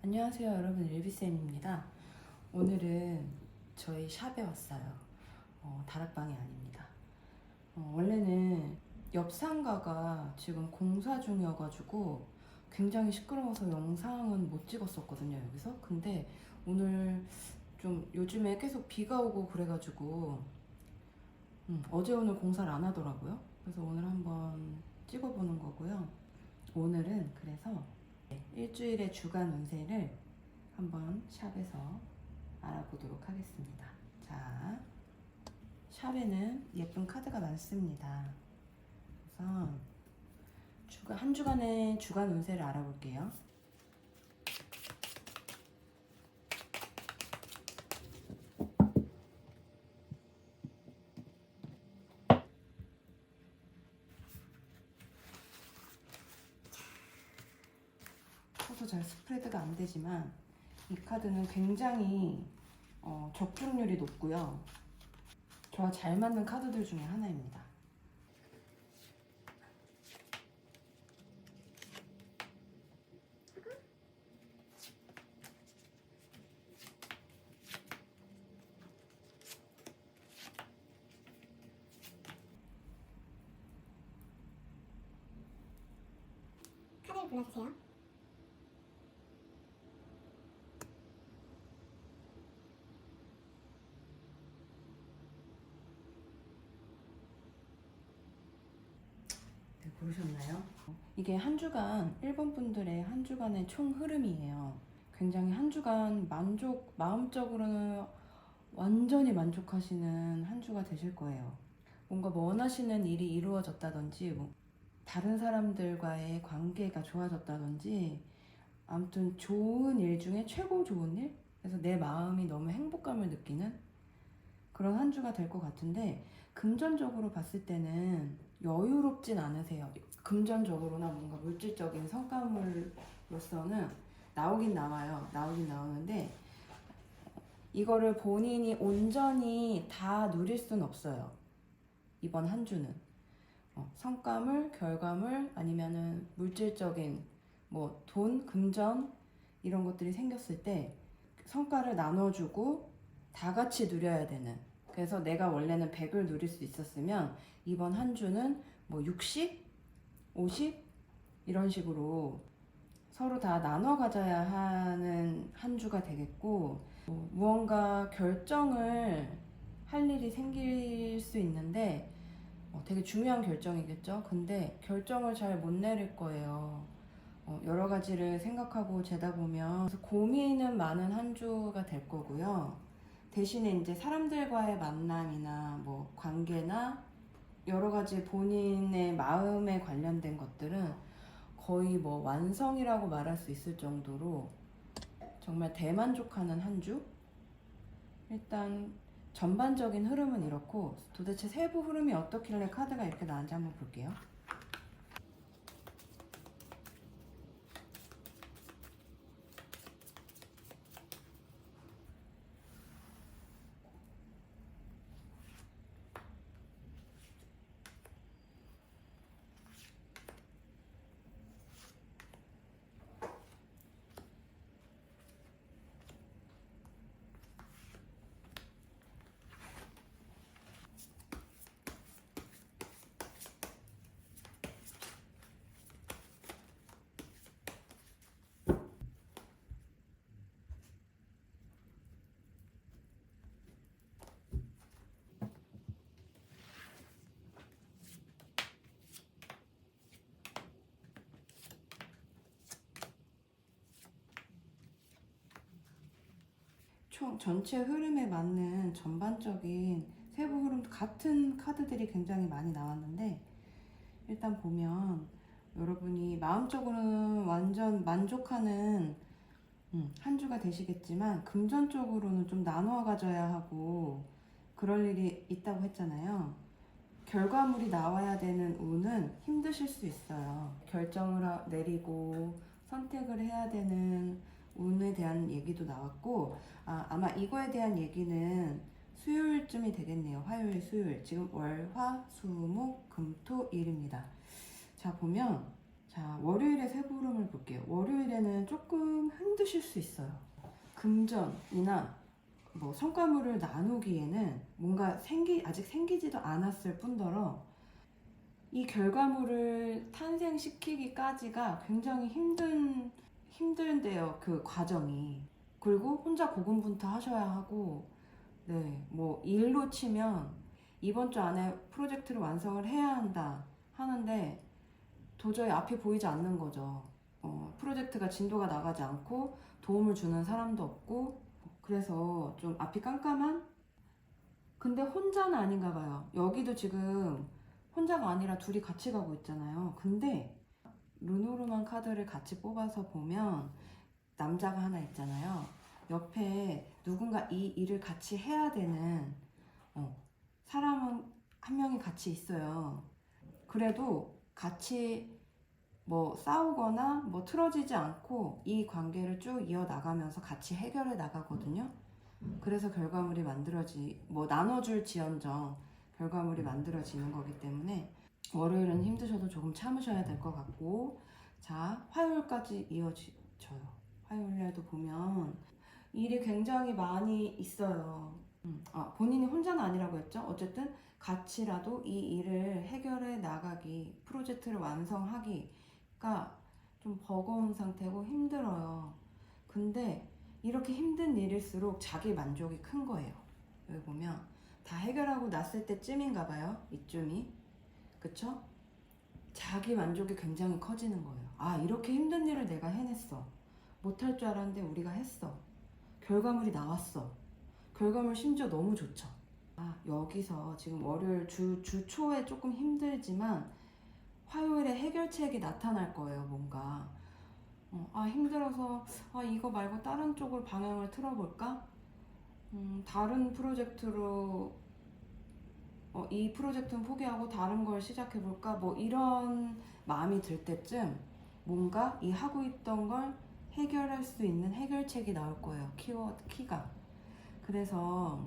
안녕하세요 여러분, 일비쌤입니다. 오늘은 저희 샵에 왔어요. 다락방이 아닙니다. 원래는 옆 상가가 지금 공사 중이어가지고 굉장히 시끄러워서 영상은 못 찍었었거든요 여기서. 근데 오늘 좀 요즘에 계속 비가 오고 그래가지고 어제 오늘 공사를 안 하더라고요. 그래서 오늘 한번 찍어보는 거고요. 오늘은 그래서 일주일의 주간 운세를 한번 샵에서 알아보도록 하겠습니다. 자, 샵에는 예쁜 카드가 많습니다. 우선 한 주간의 주간 운세를 알아볼게요. 커서 잘 스프레드가 안 되지만 이 카드는 굉장히 적중률이 높고요. 저와 잘 맞는 카드들 중에 하나입니다. 카드를 골라주세요. 네, 고르셨나요? 이게 한 주간, 일본 분들의 한 주간의 총 흐름이에요. 굉장히 한 주간 마음적으로는 완전히 만족하시는 한 주가 되실 거예요. 뭔가 원하시는 일이 이루어졌다든지, 다른 사람들과의 관계가 좋아졌다든지, 아무튼 좋은 일 중에 최고 좋은 일? 그래서 내 마음이 너무 행복감을 느끼는 그런 한 주가 될 것 같은데, 금전적으로 봤을 때는 여유롭진 않으세요. 금전적으로나 뭔가 물질적인 성과물로서는 나오긴 나오는데, 이거를 본인이 온전히 다 누릴 순 없어요. 이번 한 주는. 성과물, 결과물, 아니면은 물질적인 돈, 금전 이런 것들이 생겼을 때 성과를 나눠주고 다 같이 누려야 되는. 그래서 내가 원래는 100을 누릴 수 있었으면 이번 한 주는 60, 50 이런 식으로 서로 다 나눠 가져야 하는 한 주가 되겠고, 무언가 결정을 할 일이 생길 수 있는데 되게 중요한 결정이겠죠. 근데 결정을 잘 못 내릴 거예요. 여러 가지를 생각하고 재다 보면 그래서 고민은 많은 한 주가 될 거고요. 대신에 이제 사람들과의 만남이나 관계나 여러 가지 본인의 마음에 관련된 것들은 거의 완성이라고 말할 수 있을 정도로 정말 대만족하는 한 주? 일단 전반적인 흐름은 이렇고, 도대체 세부 흐름이 어떻길래 카드가 이렇게 나왔는지 한번 볼게요. 총 전체 흐름에 맞는 전반적인 세부 흐름 같은 카드들이 굉장히 많이 나왔는데, 일단 보면 여러분이 마음적으로는 완전 만족하는 한 주가 되시겠지만, 금전적으로는 좀 나누어 가져야 하고 그럴 일이 있다고 했잖아요. 결과물이 나와야 되는 운은 힘드실 수 있어요. 결정을 내리고 선택을 해야 되는 운에 대한 얘기도 나왔고, 아마 이거에 대한 얘기는 수요일쯤이 되겠네요. 화요일, 수요일. 지금 월, 화, 수, 목, 금, 토, 일입니다. 자, 보면 자, 월요일의 세부 흐름을 볼게요. 월요일에는 조금 힘드실 수 있어요. 금전이나 뭐 성과물을 나누기에는 뭔가 아직 생기지도 않았을 뿐더러 이 결과물을 탄생시키기까지가 굉장히 힘든데요. 그 과정이. 그리고 혼자 고군분투 하셔야 하고, 네, 뭐 일로 치면 이번 주 안에 프로젝트를 완성을 해야 한다 하는데 도저히 앞이 보이지 않는 거죠. 프로젝트가 진도가 나가지 않고 도움을 주는 사람도 없고, 그래서 좀 앞이 깜깜한? 근데 혼자는 아닌가 봐요. 여기도 지금 혼자가 아니라 둘이 같이 가고 있잖아요. 근데 르노르만 카드를 같이 뽑아서 보면 남자가 하나 있잖아요. 옆에 누군가 이 일을 같이 해야 되는 사람은 한 명이 같이 있어요. 그래도 같이 뭐 싸우거나 뭐 틀어지지 않고 이 관계를 쭉 이어나가면서 같이 해결해 나가거든요. 그래서 결과물이 뭐 나눠줄지언정 결과물이 만들어지는 거기 때문에 월요일은 힘드셔도 조금 참으셔야 될 것 같고, 자, 화요일까지 이어져요. 화요일에도 보면 일이 굉장히 많이 있어요. 본인이 혼자는 아니라고 했죠. 어쨌든 같이라도 이 일을 해결해 나가기, 프로젝트를 완성하기가 좀 버거운 상태고 힘들어요. 근데 이렇게 힘든 일일수록 자기 만족이 큰 거예요. 여기 보면 다 해결하고 났을 때쯤인가 봐요. 이쯤이. 그쵸? 자기 만족이 굉장히 커지는 거예요. 아, 이렇게 힘든 일을 내가 해냈어. 못할 줄 알았는데 우리가 했어. 결과물이 나왔어. 결과물 심지어 너무 좋죠. 아, 여기서 지금 월요일 주 초에 조금 힘들지만 화요일에 해결책이 나타날 거예요. 뭔가 힘들어서 이거 말고 다른 쪽으로 방향을 틀어볼까? 다른 프로젝트로 이 프로젝트는 포기하고 다른 걸 시작해볼까? 뭐 이런 마음이 들 때쯤 뭔가 이 하고 있던 걸 해결할 수 있는 해결책이 나올 거예요. 키가. 그래서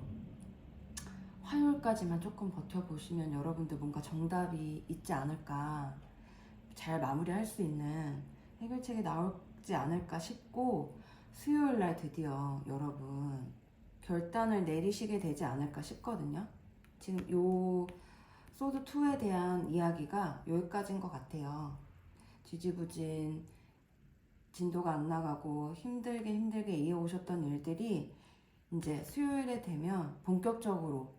화요일까지만 조금 버텨보시면 여러분들 뭔가 정답이 있지 않을까, 잘 마무리할 수 있는 해결책이 나오지 않을까 싶고, 수요일날 드디어 여러분 결단을 내리시게 되지 않을까 싶거든요. 지금 요 소드2에 대한 이야기가 여기까지인 것 같아요. 지지부진 진도가 안 나가고 힘들게 이어오셨던 일들이 이제 수요일에 되면 본격적으로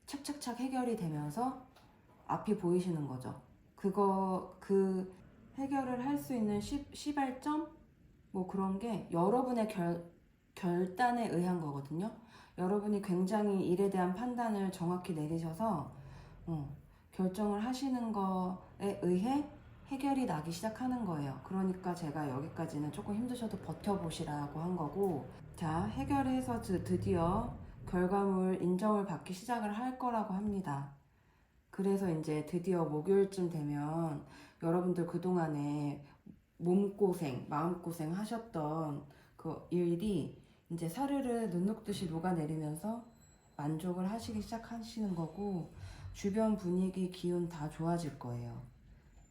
착착착 해결이 되면서 앞이 보이시는 거죠. 그 해결을 할 수 있는 시발점? 뭐 그런 게 여러분의 결단에 의한 거거든요. 여러분이 굉장히 일에 대한 판단을 정확히 내리셔서 결정을 하시는 거에 의해 해결이 나기 시작하는 거예요. 그러니까 제가 여기까지는 조금 힘드셔도 버텨보시라고 한 거고, 자, 해결해서 드디어 결과물 인정을 받기 시작을 할 거라고 합니다. 그래서 이제 드디어 목요일쯤 되면 여러분들 그동안에 몸고생, 마음고생 하셨던 그 일이 이제 사르르 눈 녹듯이 녹아내리면서 만족을 하시기 시작하시는 거고, 주변 분위기, 기운 다 좋아질 거예요.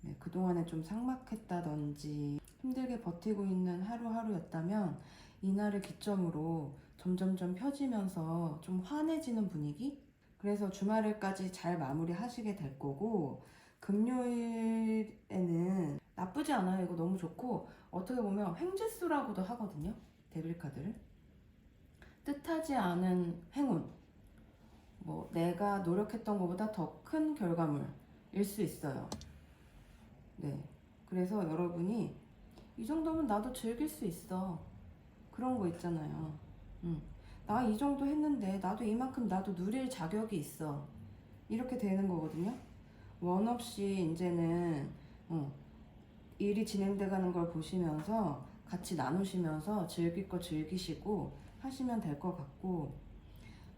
네, 그동안에 좀 삭막했다든지 힘들게 버티고 있는 하루하루였다면 이날을 기점으로 점점점 펴지면서 좀 환해지는 분위기? 그래서 주말일까지 잘 마무리 하시게 될 거고, 금요일에는 나쁘지 않아요. 이거 너무 좋고, 어떻게 보면 횡재수라고도 하거든요. 데빌카드를. 뜻하지 않은 행운, 뭐 내가 노력했던 것보다 더 큰 결과물일 수 있어요. 네, 그래서 여러분이 이 정도면 나도 즐길 수 있어, 그런 거 있잖아요. 나 이 정도 했는데 나도 이만큼 나도 누릴 자격이 있어, 이렇게 되는 거거든요. 원 없이 이제는 일이 진행돼 가는 걸 보시면서 같이 나누시면서 즐길 거 즐기시고 하시면 될 것 같고,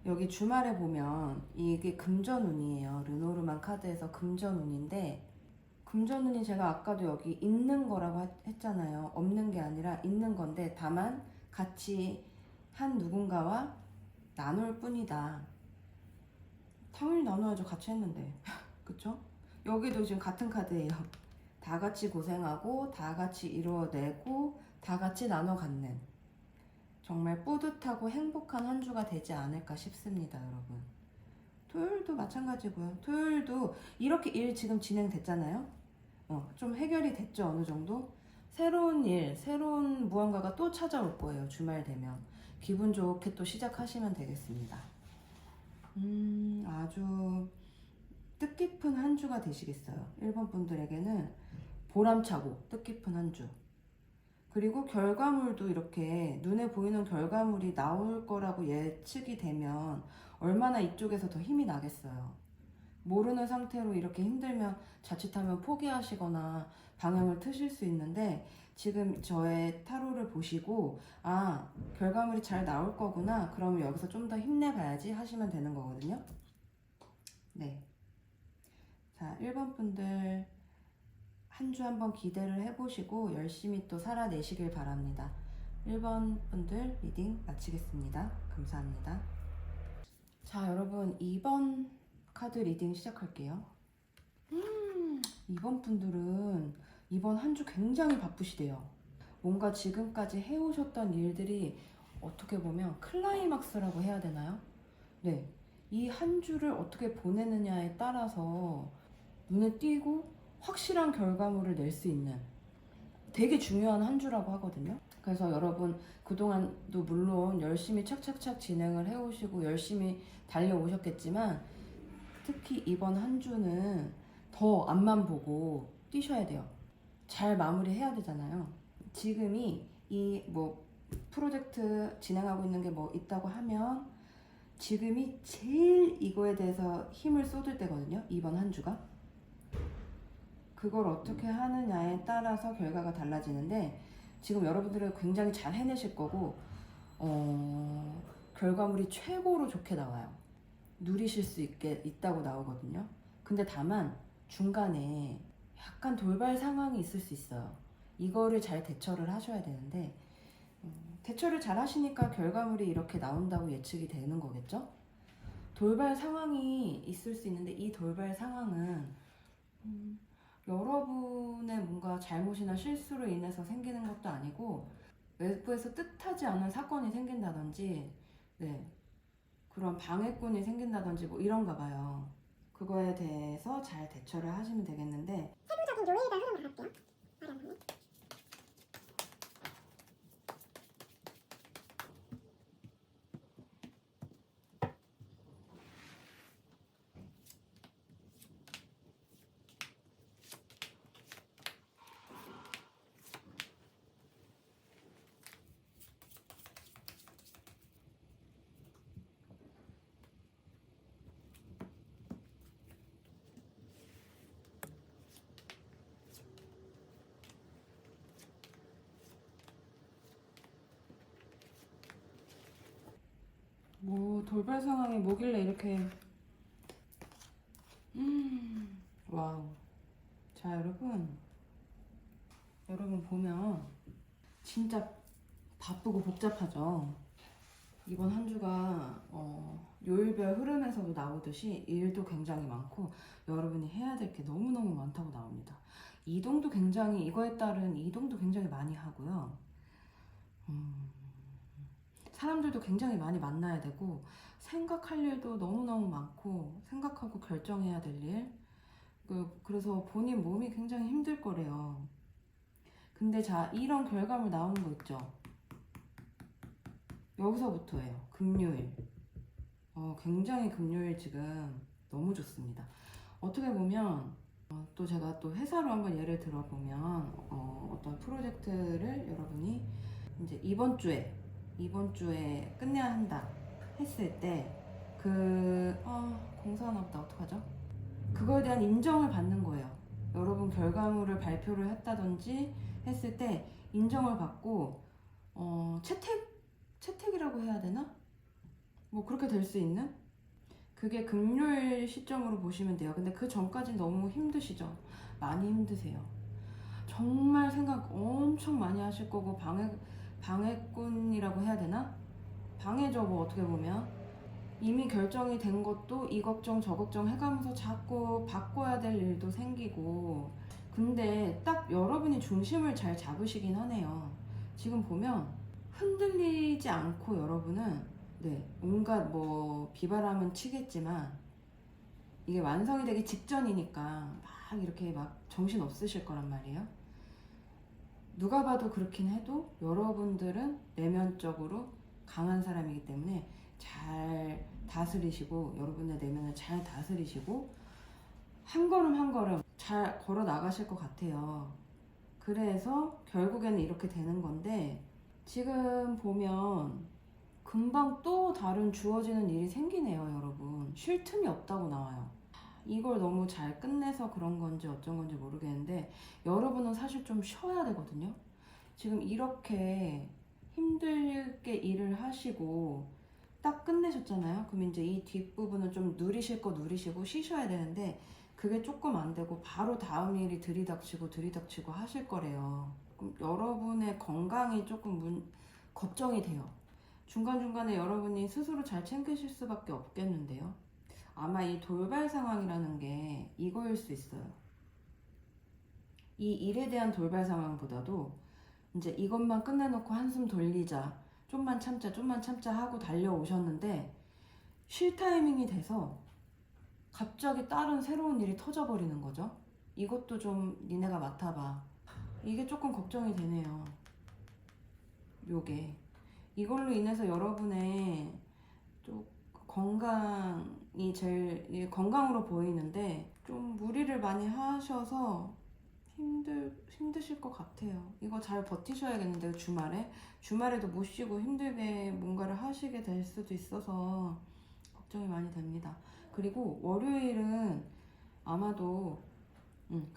여기 주말에 보면 이게 금전운이에요. 르노르만 카드에서 금전운인데, 금전운이 제가 아까도 여기 있는 거라고 했잖아요. 없는 게 아니라 있는 건데 다만 같이 한 누군가와 나눌 뿐이다. 당연히 나눠야죠. 같이 했는데. 그쵸? 여기도 지금 같은 카드예요. 다 같이 고생하고 다 같이 이루어내고 다 같이 나눠 갖는 정말 뿌듯하고 행복한 한 주가 되지 않을까 싶습니다, 여러분. 토요일도 마찬가지고요. 토요일도 이렇게 일 지금 진행됐잖아요. 좀 해결이 됐죠, 어느 정도. 새로운 일, 새로운 무언가가 또 찾아올 거예요, 주말 되면. 기분 좋게 또 시작하시면 되겠습니다. 아주 뜻깊은 한 주가 되시겠어요. 1번 분들에게는 보람차고 뜻깊은 한 주. 그리고 결과물도 이렇게 눈에 보이는 결과물이 나올 거라고 예측이 되면 얼마나 이쪽에서 더 힘이 나겠어요. 모르는 상태로 이렇게 힘들면 자칫하면 포기하시거나 방향을 트실 수 있는데, 지금 저의 타로를 보시고 결과물이 잘 나올 거구나, 그러면 여기서 좀 더 힘내봐야지 하시면 되는 거거든요. 네. 자, 1번 분들 한 주 한번 기대를 해보시고 열심히 또 살아내시길 바랍니다. 1번 분들 리딩 마치겠습니다. 감사합니다. 자, 여러분 2번 카드 리딩 시작할게요. 2번 분들은 이번 한 주 굉장히 바쁘시대요. 뭔가 지금까지 해오셨던 일들이 어떻게 보면 클라이막스라고 해야 되나요? 네. 이 한 주를 어떻게 보내느냐에 따라서 눈에 띄고 확실한 결과물을 낼 수 있는 되게 중요한 한 주라고 하거든요. 그래서 여러분 그동안도 물론 열심히 착착착 진행을 해오시고 열심히 달려오셨겠지만, 특히 이번 한 주는 더 앞만 보고 뛰셔야 돼요. 잘 마무리해야 되잖아요. 지금이 이 프로젝트 진행하고 있는 게 뭐 있다고 하면 지금이 제일 이거에 대해서 힘을 쏟을 때거든요. 이번 한 주가. 그걸 어떻게 하느냐에 따라서 결과가 달라지는데, 지금 여러분들은 굉장히 잘 해내실 거고 결과물이 최고로 좋게 나와요. 누리실 수 있다고 나오거든요. 근데 다만 중간에 약간 돌발 상황이 있을 수 있어요. 이거를 잘 대처를 하셔야 되는데, 대처를 잘 하시니까 결과물이 이렇게 나온다고 예측이 되는 거겠죠? 돌발 상황이 있을 수 있는데, 이 돌발 상황은 여러분의 뭔가 잘못이나 실수로 인해서 생기는 것도 아니고, 외부에서 뜻하지 않은 사건이 생긴다든지, 네, 그런 방해꾼이 생긴다든지 뭐 이런가 봐요. 그거에 대해서 잘 대처를 하시면 되겠는데, 세부적인 요일별 흐름으로 갈게요. 마련하네. 뭐 돌발 상황이 뭐길래 이렇게. 와우. 자, 여러분 보면 진짜 바쁘고 복잡하죠. 이번 한 주가 요일별 흐름에서도 나오듯이 일도 굉장히 많고 여러분이 해야 될 게 너무너무 많다고 나옵니다. 이거에 따른 이동도 굉장히 많이 하고요. 사람들도 굉장히 많이 만나야 되고, 생각할 일도 너무너무 많고, 생각하고 결정해야 될 일. 그래서 본인 몸이 굉장히 힘들 거래요. 근데 자, 이런 결과물 나오는 거 있죠? 여기서부터예요. 금요일. 굉장히 금요일 지금 너무 좋습니다. 어떻게 보면 또 제가 또 회사로 한번 예를 들어보면 어떤 프로젝트를 여러분이 이제 이번 주에 끝내야 한다 했을 때 공사 하나 보다 어떡하죠? 그거에 대한 인정을 받는 거예요. 여러분 결과물을 발표를 했다든지 했을 때 인정을 받고 채택이라고 해야 되나? 뭐 그렇게 될 수 있는? 그게 금요일 시점으로 보시면 돼요. 근데 그 전까지는 너무 힘드시죠? 많이 힘드세요. 정말 생각 엄청 많이 하실 거고, 방해꾼이라고 해야 되나? 방해죠, 뭐 어떻게 보면. 이미 결정이 된 것도 이 걱정 저 걱정 해가면서 자꾸 바꿔야 될 일도 생기고, 근데 딱 여러분이 중심을 잘 잡으시긴 하네요. 지금 보면 흔들리지 않고 여러분은 온갖 뭐 비바람은 치겠지만 이게 완성이 되기 직전이니까 막 이렇게 막 정신 없으실 거란 말이에요. 누가 봐도 그렇긴 해도 여러분들은 내면적으로 강한 사람이기 때문에 잘 다스리시고 여러분의 내면을 잘 다스리시고 한 걸음 한 걸음 잘 걸어 나가실 것 같아요. 그래서 결국에는 이렇게 되는 건데 지금 보면 금방 또 다른 주어지는 일이 생기네요, 여러분. 쉴 틈이 없다고 나와요. 이걸 너무 잘 끝내서 그런 건지 어쩐 건지 모르겠는데 여러분은 사실 좀 쉬어야 되거든요. 지금 이렇게 힘들게 일을 하시고 딱 끝내셨잖아요. 그럼 이제 이 뒷부분은 좀 누리실 거 누리시고 쉬셔야 되는데 그게 조금 안 되고 바로 다음 일이 들이닥치고 하실 거래요. 그럼 여러분의 건강이 조금 걱정이 돼요. 중간중간에 여러분이 스스로 잘 챙기실 수밖에 없겠는데요. 아마 이 돌발 상황이라는 게 이거일 수 있어요. 이 일에 대한 돌발 상황보다도 이제 이것만 끝내놓고 한숨 돌리자, 좀만 참자 하고 달려오셨는데 쉴 타이밍이 돼서 갑자기 다른 새로운 일이 터져버리는 거죠. 이것도 좀 니네가 맡아봐. 이게 조금 걱정이 되네요. 요게. 이걸로 인해서 여러분의 좀 건강이 제일 건강으로 보이는데 좀 무리를 많이 하셔서 힘드실 것 같아요. 이거 잘 버티셔야겠는데요. 주말에도 못 쉬고 힘들게 뭔가를 하시게 될 수도 있어서 걱정이 많이 됩니다. 그리고 월요일은 아마도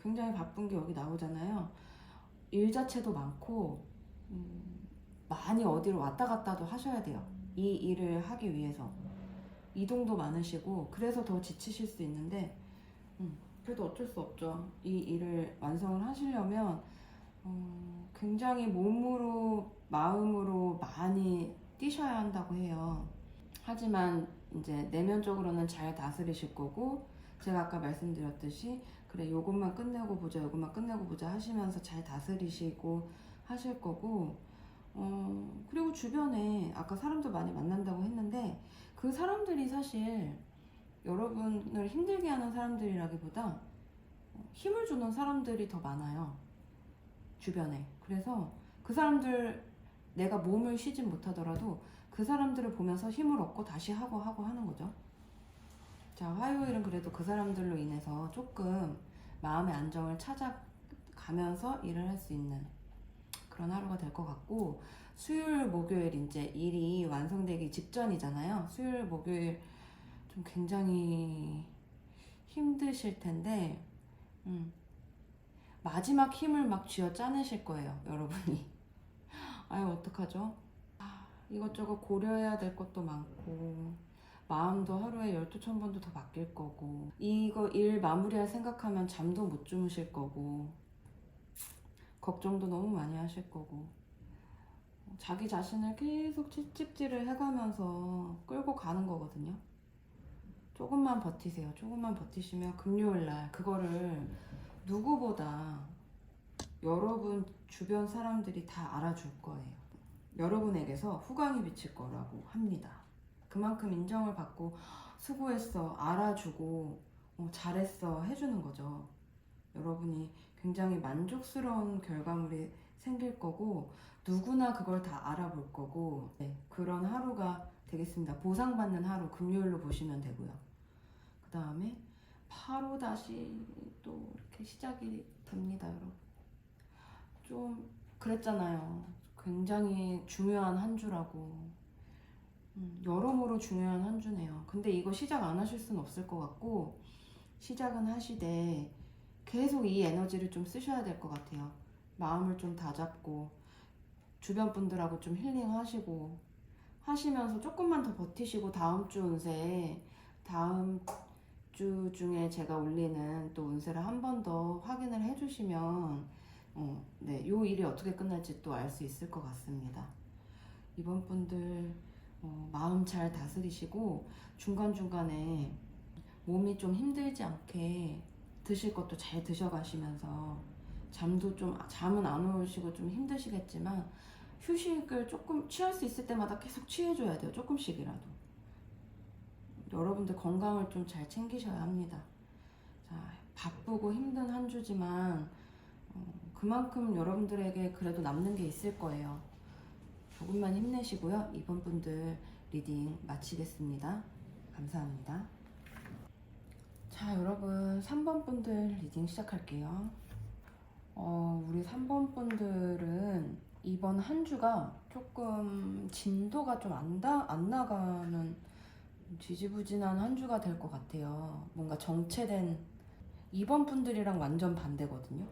굉장히 바쁜 게 여기 나오잖아요. 일 자체도 많고 많이 어디로 왔다 갔다도 하셔야 돼요. 이 일을 하기 위해서 이동도 많으시고 그래서 더 지치실 수 있는데 그래도 어쩔 수 없죠. 이 일을 완성을 하시려면 굉장히 몸으로 마음으로 많이 뛰셔야 한다고 해요. 하지만 이제 내면적으로는 잘 다스리실 거고 제가 아까 말씀드렸듯이 그래 요것만 끝내고 보자 하시면서 잘 다스리시고 하실 거고 그리고 주변에 아까 사람들 많이 만난다고 했는데 그 사람들이 사실 여러분을 힘들게 하는 사람들이라기보다 힘을 주는 사람들이 더 많아요, 주변에. 그래서 그 사람들 내가 몸을 쉬진 못하더라도 그 사람들을 보면서 힘을 얻고 다시 하고 하는 거죠. 자, 화요일은 그래도 그 사람들로 인해서 조금 마음의 안정을 찾아가면서 일을 할 수 있는 그런 하루가 될 것 같고 수요일, 목요일 이제 일이 완성되기 직전이잖아요. 수요일, 목요일 좀 굉장히 힘드실 텐데 마지막 힘을 막 쥐어 짜내실 거예요, 여러분이. 아유, 어떡하죠? 이것저것 고려해야 될 것도 많고 마음도 하루에 12,000번도 더 바뀔 거고 이거 일 마무리할 생각하면 잠도 못 주무실 거고 걱정도 너무 많이 하실 거고 자기 자신을 계속 채찍질을 해가면서 끌고 가는 거거든요. 조금만 버티세요. 조금만 버티시면 금요일날 그거를 누구보다 여러분 주변 사람들이 다 알아줄 거예요. 여러분에게서 후광이 비칠 거라고 합니다. 그만큼 인정을 받고 수고했어, 알아주고 잘했어 해주는 거죠. 여러분이 굉장히 만족스러운 결과물이 생길 거고 누구나 그걸 다 알아볼 거고 그런 하루가 되겠습니다. 보상받는 하루 금요일로 보시면 되고요. 그 다음에 바로 다시 또 이렇게 시작이 됩니다, 여러분. 좀 그랬잖아요. 굉장히 중요한 한 주라고. 여러모로 중요한 한 주네요. 근데 이거 시작 안 하실 수는 없을 것 같고 시작은 하시되 계속 이 에너지를 좀 쓰셔야 될 것 같아요. 마음을 좀 다잡고 주변 분들하고 좀 힐링하시고 하시면서 조금만 더 버티시고 다음 주 운세 다음 주 중에 제가 올리는 또 운세를 한 번 더 확인을 해주시면 요 일이 어떻게 끝날지 또 알 수 있을 것 같습니다. 이번 분들 마음 잘 다스리시고 중간중간에 몸이 좀 힘들지 않게 드실 것도 잘 드셔가시면서 잠은 안 오시고 좀 힘드시겠지만 휴식을 조금 취할 수 있을 때마다 계속 취해줘야 돼요. 조금씩이라도. 여러분들 건강을 좀 잘 챙기셔야 합니다. 자, 바쁘고 힘든 한 주지만 그만큼 여러분들에게 그래도 남는 게 있을 거예요. 조금만 힘내시고요. 이번 분들 리딩 마치겠습니다. 감사합니다. 자, 여러분 3번 분들 리딩 시작할게요. 우리 3번 분들은 이번 한 주가 조금 진도가 좀 안 나가는 지지부진한 한 주가 될 것 같아요. 뭔가 정체된 2번 분들이랑 완전 반대거든요.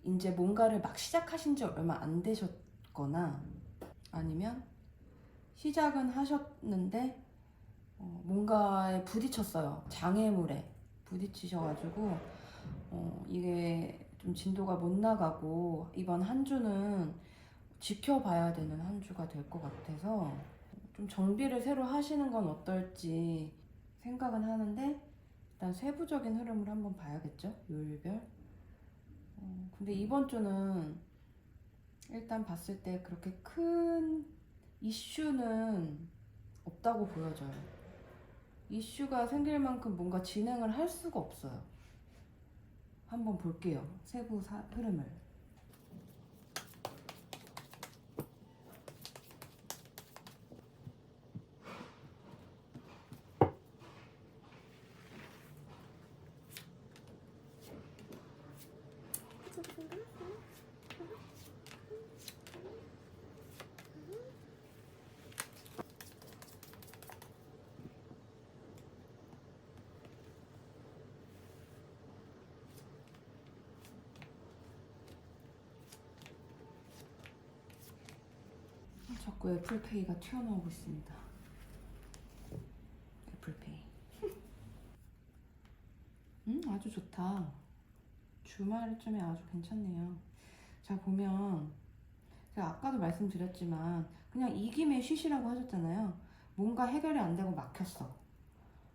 이제 뭔가를 막 시작하신 지 얼마 안 되셨거나 아니면 시작은 하셨는데 뭔가에 부딪혔어요. 장애물에 부딪히셔가지고 이게 좀 진도가 못 나가고 이번 한 주는 지켜봐야 되는 한 주가 될 것 같아서 좀 정비를 새로 하시는 건 어떨지 생각은 하는데 일단 세부적인 흐름을 한번 봐야겠죠? 요일별. 근데 이번 주는 일단 봤을 때 그렇게 큰 이슈는 없다고 보여져요. 이슈가 생길 만큼 뭔가 진행을 할 수가 없어요. 한번 볼게요. 세부 흐름을. 자꾸 애플페이가 튀어나오고 있습니다. 애플페이. 아주 좋다. 주말쯤에 아주 괜찮네요. 자, 보면 제가 아까도 말씀드렸지만 그냥 이 김에 쉬시라고 하셨잖아요. 뭔가 해결이 안 되고 막혔어.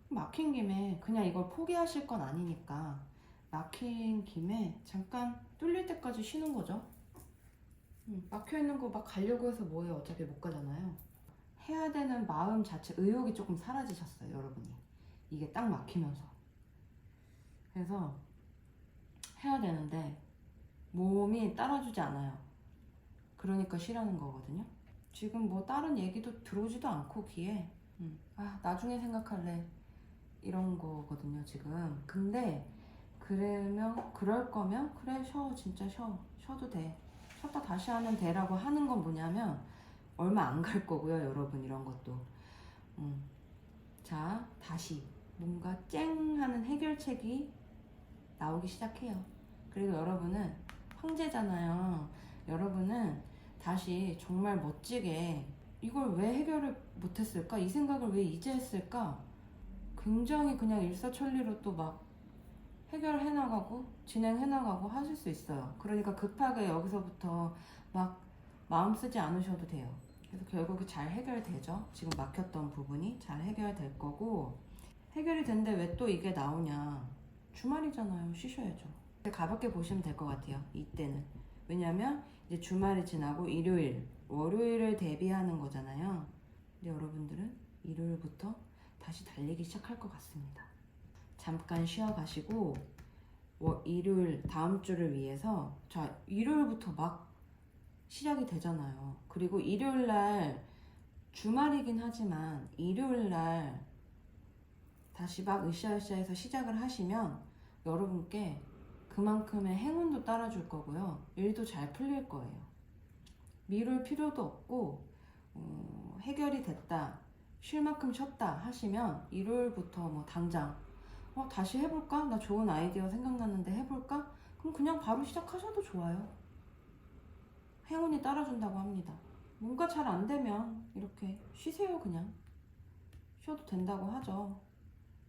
막힌 김에 그냥 이걸 포기하실 건 아니니까 막힌 김에 잠깐 뚫릴 때까지 쉬는 거죠. 막혀있는 거 막 가려고 해서 뭐해요. 어차피 못 가잖아요. 해야 되는 마음 자체, 의욕이 조금 사라지셨어요, 여러분이. 이게 딱 막히면서. 그래서 해야 되는데 몸이 따라주지 않아요. 그러니까 쉬라는 거거든요. 지금 뭐 다른 얘기도 들어오지도 않고 귀에 나중에 생각할래 이런 거거든요 지금. 근데 그럴 거면 그래 쉬어, 진짜 쉬어도 돼, 쉬었다 다시 하면 돼 라고 하는 건 뭐냐면 얼마 안 갈 거고요 여러분. 이런 것도 자, 다시 뭔가 쨍 하는 해결책이 나오기 시작해요. 그리고 여러분은 황제잖아요. 여러분은 다시 정말 멋지게 이걸 왜 해결을 못했을까? 이 생각을 왜 이제 했을까? 굉장히 그냥 일사천리로 또 막 해결해 나가고 진행해 나가고 하실 수 있어요. 그러니까 급하게 여기서부터 막 마음 쓰지 않으셔도 돼요. 그래서 결국에 잘 해결되죠. 지금 막혔던 부분이 잘 해결될 거고, 해결이 됐는데 왜 또 이게 나오냐? 주말이잖아요. 쉬셔야죠. 가볍게 보시면 될 것 같아요. 이때는. 왜냐면 이제 주말이 지나고 일요일, 월요일을 대비하는 거잖아요. 근데 여러분들은 일요일부터 다시 달리기 시작할 것 같습니다. 잠깐 쉬어 가시고 일요일 다음 주를 위해서, 자, 일요일부터 막 시작이 되잖아요. 그리고 일요일 날 주말이긴 하지만 일요일 날 다시 막 으쌰으쌰해서 시작을 하시면 여러분께 그만큼의 행운도 따라줄 거고요. 일도 잘 풀릴 거예요. 미룰 필요도 없고 해결이 됐다, 쉴 만큼 쉬었다 하시면 일요일부터 뭐 당장 다시 해볼까? 나 좋은 아이디어 생각났는데 해볼까? 그럼 그냥 바로 시작하셔도 좋아요. 행운이 따라준다고 합니다. 뭔가 잘 안 되면 이렇게 쉬세요. 그냥 쉬어도 된다고 하죠.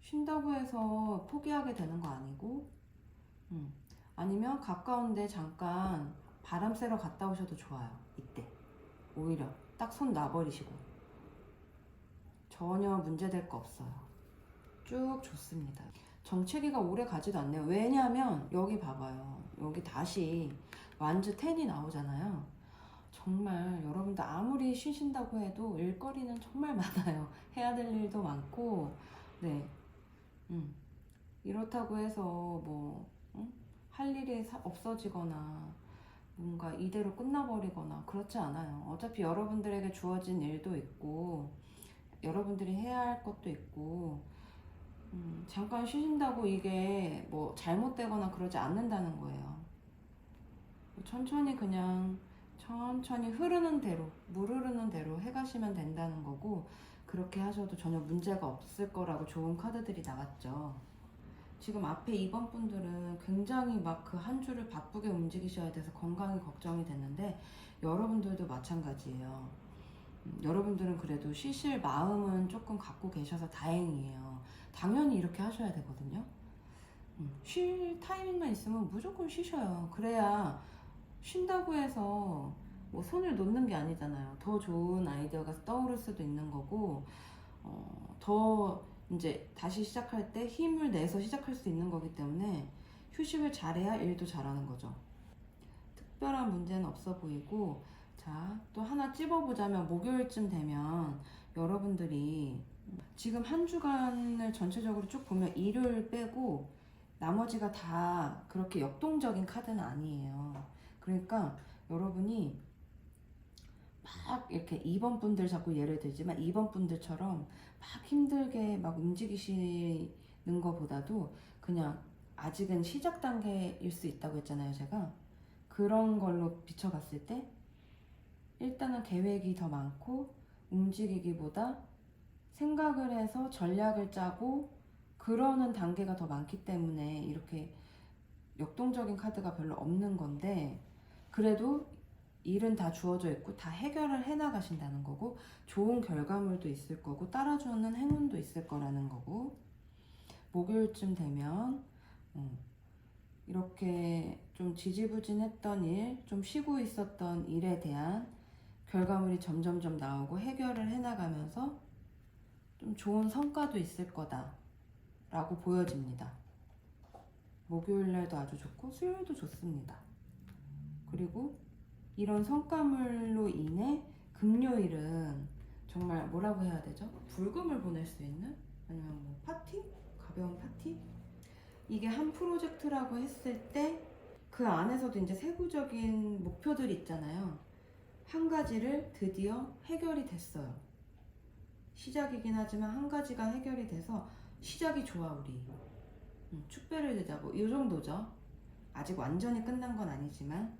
쉰다고 해서 포기하게 되는 거 아니고, 아니면 가까운데 잠깐 바람 쐬러 갔다 오셔도 좋아요. 이때 오히려 딱 손 놔버리시고 전혀 문제될 거 없어요. 쭉 좋습니다. 정체기가 오래 가지도 않네요. 왜냐하면 여기 봐봐요. 여기 다시 완즈 10이 나오잖아요. 정말 여러분들 아무리 쉬신다고 해도 일거리는 정말 많아요. 해야 될 일도 많고, 네. 이렇다고 해서 뭐, 할 일이 없어지거나, 뭔가 이대로 끝나버리거나 그렇지 않아요. 어차피 여러분들에게 주어진 일도 있고, 여러분들이 해야 할 것도 있고, 잠깐 쉬신다고 이게 뭐 잘못되거나 그러지 않는다는 거예요. 천천히 그냥 천천히 흐르는 대로, 물 흐르는 대로 해가시면 된다는 거고, 그렇게 하셔도 전혀 문제가 없을 거라고 좋은 카드들이 나왔죠. 지금 앞에 2번 분들은 굉장히 막 그 한 주를 바쁘게 움직이셔야 돼서 건강이 걱정이 됐는데, 여러분들도 마찬가지예요. 여러분들은 그래도 쉬실 마음은 조금 갖고 계셔서 다행이에요. 당연히 이렇게 하셔야 되거든요. 쉴 타이밍만 있으면 무조건 쉬셔요. 그래야 쉰다고 해서 뭐 손을 놓는 게 아니잖아요. 더 좋은 아이디어가 떠오를 수도 있는 거고, 더 이제 다시 시작할 때 힘을 내서 시작할 수 있는 거기 때문에 휴식을 잘해야 일도 잘하는 거죠. 특별한 문제는 없어 보이고, 자, 또 하나 찝어보자면 목요일쯤 되면 여러분들이 지금 한 주간을 전체적으로 쭉 보면 일요일 빼고 나머지가 다 그렇게 역동적인 카드는 아니에요. 그러니까 여러분이 막 이렇게 2번 분들 자꾸 예를 들지만 2번 분들처럼 막 힘들게 막 움직이시는 것보다도 그냥 아직은 시작 단계일 수 있다고 했잖아요, 제가. 그런 걸로 비춰봤을 때 일단은 계획이 더 많고 움직이기보다 생각을 해서 전략을 짜고 그러는 단계가 더 많기 때문에 이렇게 역동적인 카드가 별로 없는 건데, 그래도 일은 다 주어져 있고 다 해결을 해 나가신다는 거고, 좋은 결과물도 있을 거고 따라주는 행운도 있을 거라는 거고, 목요일쯤 되면 이렇게 좀 지지부진했던 일, 좀 쉬고 있었던 일에 대한 결과물이 점점점 나오고 해결을 해 나가면서 좀 좋은 성과도 있을 거다라고 보여집니다. 목요일날도 아주 좋고 수요일도 좋습니다. 그리고 이런 성과물로 인해 금요일은 정말 뭐라고 해야 되죠? 불금을 보낼 수 있는? 아니면 뭐 파티? 가벼운 파티? 이게 한 프로젝트라고 했을 때 그 안에서도 이제 세부적인 목표들이 있잖아요. 한 가지를 드디어 해결이 됐어요. 시작이긴 하지만 한 가지가 해결이 돼서 시작이 좋아 우리. 축배를 드자 뭐 이 정도죠. 아직 완전히 끝난 건 아니지만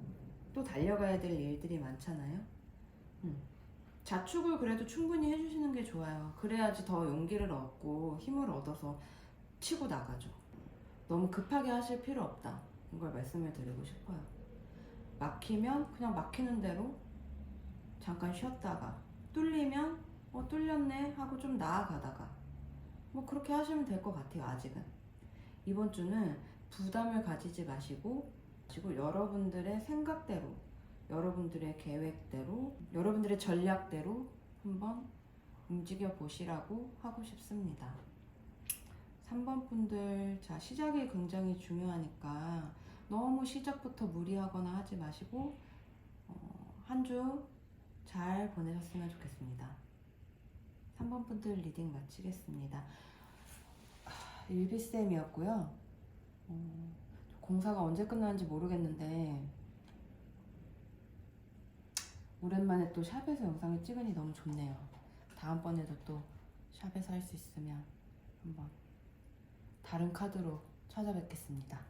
또 달려가야 될 일들이 많잖아요. 자축을 그래도 충분히 해주시는 게 좋아요. 그래야지 더 용기를 얻고 힘을 얻어서 치고 나가죠. 너무 급하게 하실 필요 없다, 이걸 말씀을 드리고 싶어요. 막히면 그냥 막히는 대로 잠깐 쉬었다가 뚫리면 뚫렸네 하고 좀 나아가다가 뭐 그렇게 하시면 될 것 같아요. 아직은 이번 주는 부담을 가지지 마시고 여러분들의 생각대로, 여러분들의 계획대로, 여러분들의 전략대로 한번 움직여 보시라고 하고 싶습니다. 3번 분들, 자, 시작이 굉장히 중요하니까 너무 시작부터 무리하거나 하지 마시고 한 주 잘 보내셨으면 좋겠습니다. 3번 분들 리딩 마치겠습니다. 일비쌤이었고요. 공사가 언제 끝나는지 모르겠는데 오랜만에 또 샵에서 영상을 찍으니 너무 좋네요. 다음번에도 또 샵에서 할 수 있으면 한번 다른 카드로 찾아뵙겠습니다.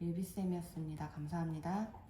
일비쌤이었습니다. 감사합니다.